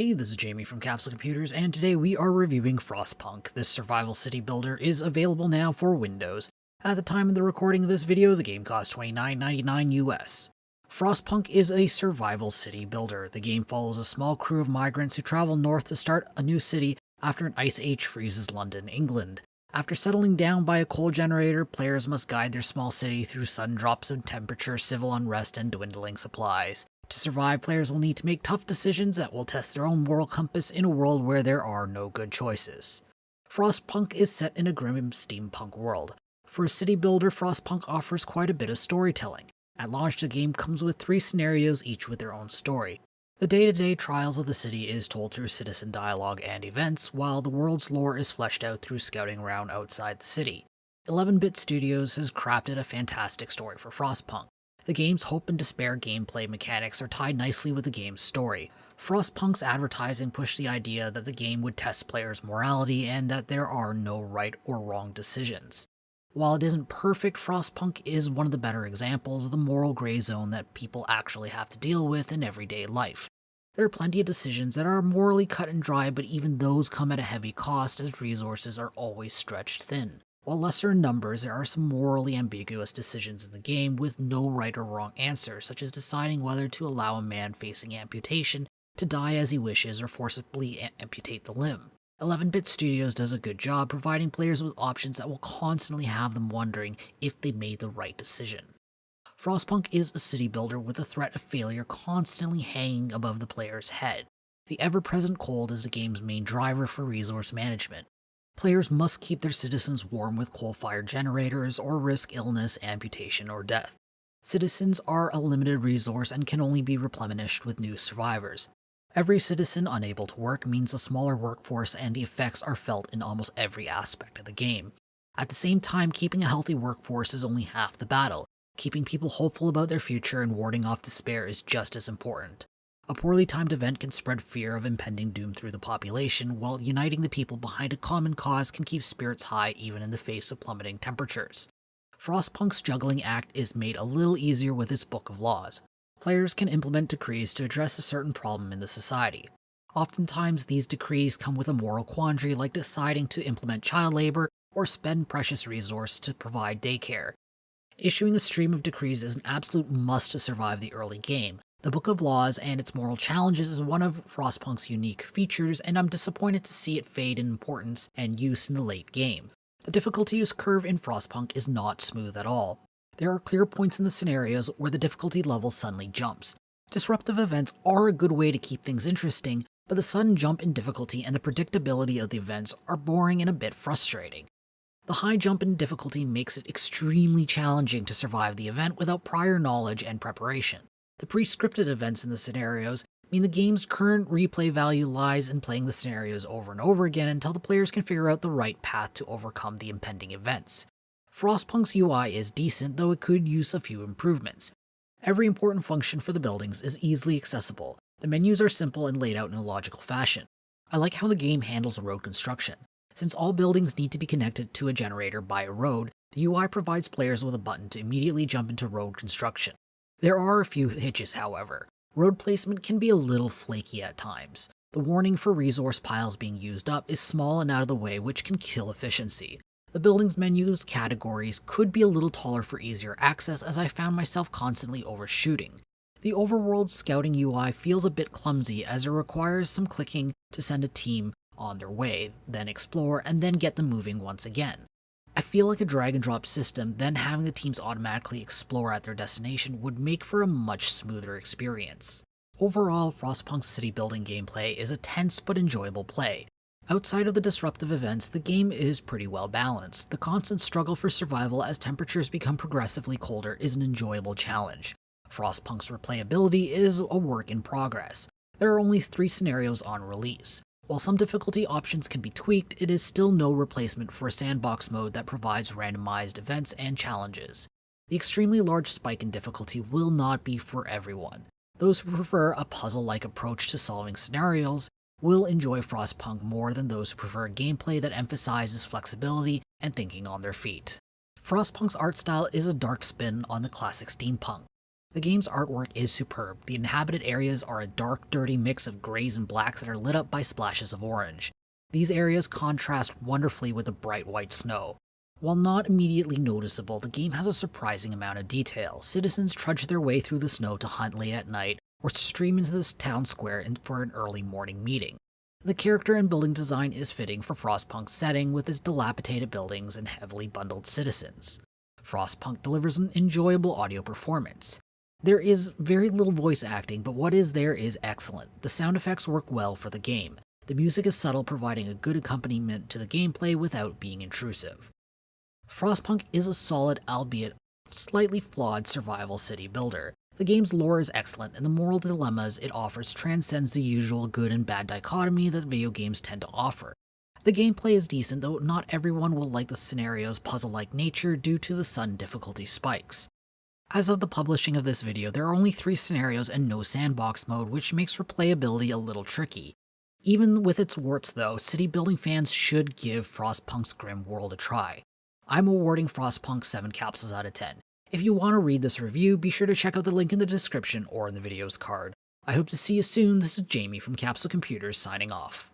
Hey, this is Jamie from Capsule Computers, and today we are reviewing Frostpunk. This survival city builder is available now for Windows. At the time of the recording of this video, the game cost $29.99 US. Frostpunk is a survival city builder. The game follows a small crew of migrants who travel north to start a new city after an ice age freezes London, England. After settling down by a coal generator, players must guide their small city through sudden drops of temperature, civil unrest, and dwindling supplies. To survive, players will need to make tough decisions that will test their own moral compass in a world where there are no good choices. Frostpunk is set in a grim steampunk world. For a city builder, Frostpunk offers quite a bit of storytelling. At launch, the game comes with 3 scenarios, each with their own story. The day-to-day trials of the city is told through citizen dialogue and events, while the world's lore is fleshed out through scouting around outside the city. 11-Bit Studios has crafted a fantastic story for Frostpunk. The game's hope and despair gameplay mechanics are tied nicely with the game's story. Frostpunk's advertising pushed the idea that the game would test players' morality and that there are no right or wrong decisions. While it isn't perfect, Frostpunk is one of the better examples of the moral gray zone that people actually have to deal with in everyday life. There are plenty of decisions that are morally cut and dry, but even those come at a heavy cost as resources are always stretched thin. While lesser in numbers, there are some morally ambiguous decisions in the game with no right or wrong answer, such as deciding whether to allow a man facing amputation to die as he wishes or forcibly amputate the limb. 11-Bit Studios does a good job providing players with options that will constantly have them wondering if they made the right decision. Frostpunk is a city builder with the threat of failure constantly hanging above the player's head. The ever-present cold is the game's main driver for resource management. Players must keep their citizens warm with coal-fired generators or risk illness, amputation, or death. Citizens are a limited resource and can only be replenished with new survivors. Every citizen unable to work means a smaller workforce, and the effects are felt in almost every aspect of the game. At the same time, keeping a healthy workforce is only half the battle. Keeping people hopeful about their future and warding off despair is just as important. A poorly timed event can spread fear of impending doom through the population, while uniting the people behind a common cause can keep spirits high even in the face of plummeting temperatures. Frostpunk's juggling act is made a little easier with its book of laws. Players can implement decrees to address a certain problem in the society. Oftentimes, these decrees come with a moral quandary like deciding to implement child labor or spend precious resource to provide daycare. Issuing a stream of decrees is an absolute must to survive the early game. The Book of Laws and its moral challenges is one of Frostpunk's unique features, and I'm disappointed to see it fade in importance and use in the late game. The difficulty curve in Frostpunk is not smooth at all. There are clear points in the scenarios where the difficulty level suddenly jumps. Disruptive events are a good way to keep things interesting, but the sudden jump in difficulty and the predictability of the events are boring and a bit frustrating. The high jump in difficulty makes it extremely challenging to survive the event without prior knowledge and preparation. The pre-scripted events in the scenarios mean the game's current replay value lies in playing the scenarios over and over again until the players can figure out the right path to overcome the impending events. Frostpunk's UI is decent, though it could use a few improvements. Every important function for the buildings is easily accessible. The menus are simple and laid out in a logical fashion. I like how the game handles road construction. Since all buildings need to be connected to a generator by a road, the UI provides players with a button to immediately jump into road construction. There are a few hitches, however. Road placement can be a little flaky at times. The warning for resource piles being used up is small and out of the way, which can kill efficiency. The building's menus categories could be a little taller for easier access, as I found myself constantly overshooting. The Overworld Scouting Ui feels a bit clumsy, as it requires some clicking to send a team on their way, then explore, and then get them moving once again. I feel like a drag and drop system, then having the teams automatically explore at their destination would make for a much smoother experience. Overall, Frostpunk's city building gameplay is a tense but enjoyable play. Outside of the disruptive events, the game is pretty well balanced. The constant struggle for survival as temperatures become progressively colder is an enjoyable challenge. Frostpunk's replayability is a work in progress. There are only 3 scenarios on release. While some difficulty options can be tweaked, it is still no replacement for a sandbox mode that provides randomized events and challenges. The extremely large spike in difficulty will not be for everyone. Those who prefer a puzzle-like approach to solving scenarios will enjoy Frostpunk more than those who prefer gameplay that emphasizes flexibility and thinking on their feet. Frostpunk's art style is a dark spin on the classic steampunk. The game's artwork is superb. The inhabited areas are a dark, dirty mix of grays and blacks that are lit up by splashes of orange. These areas contrast wonderfully with the bright white snow. While not immediately noticeable, the game has a surprising amount of detail. Citizens trudge their way through the snow to hunt late at night, or stream into this town square for an early morning meeting. The character and building design is fitting for Frostpunk's setting with its dilapidated buildings and heavily bundled citizens. Frostpunk delivers an enjoyable audio performance. There is very little voice acting, but what is there is excellent. The sound effects work well for the game. The music is subtle, providing a good accompaniment to the gameplay without being intrusive. Frostpunk is a solid, albeit slightly flawed, survival city builder. The game's lore is excellent, and the moral dilemmas it offers transcends the usual good and bad dichotomy that video games tend to offer. The gameplay is decent, though not everyone will like the scenario's puzzle-like nature due to the sudden difficulty spikes. As of the publishing of this video, there are only 3 scenarios and no sandbox mode, which makes replayability a little tricky. Even with its warts though, city building fans should give Frostpunk's grim world a try. I'm awarding Frostpunk 7 capsules out of 10. If you want to read this review, be sure to check out the link in the description or in the video's card. I hope to see you soon. This is Jamie from Capsule Computers signing off.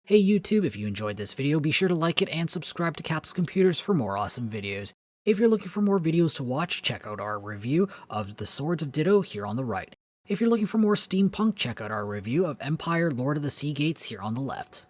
Hey YouTube, if you enjoyed this video, be sure to like it and subscribe to Capsule Computers for more awesome videos. If you're looking for more videos to watch, check out our review of The Swords of Ditto here on the right. If you're looking for more steampunk, check out our review of Empire Lord of the Sea Gates here on the left.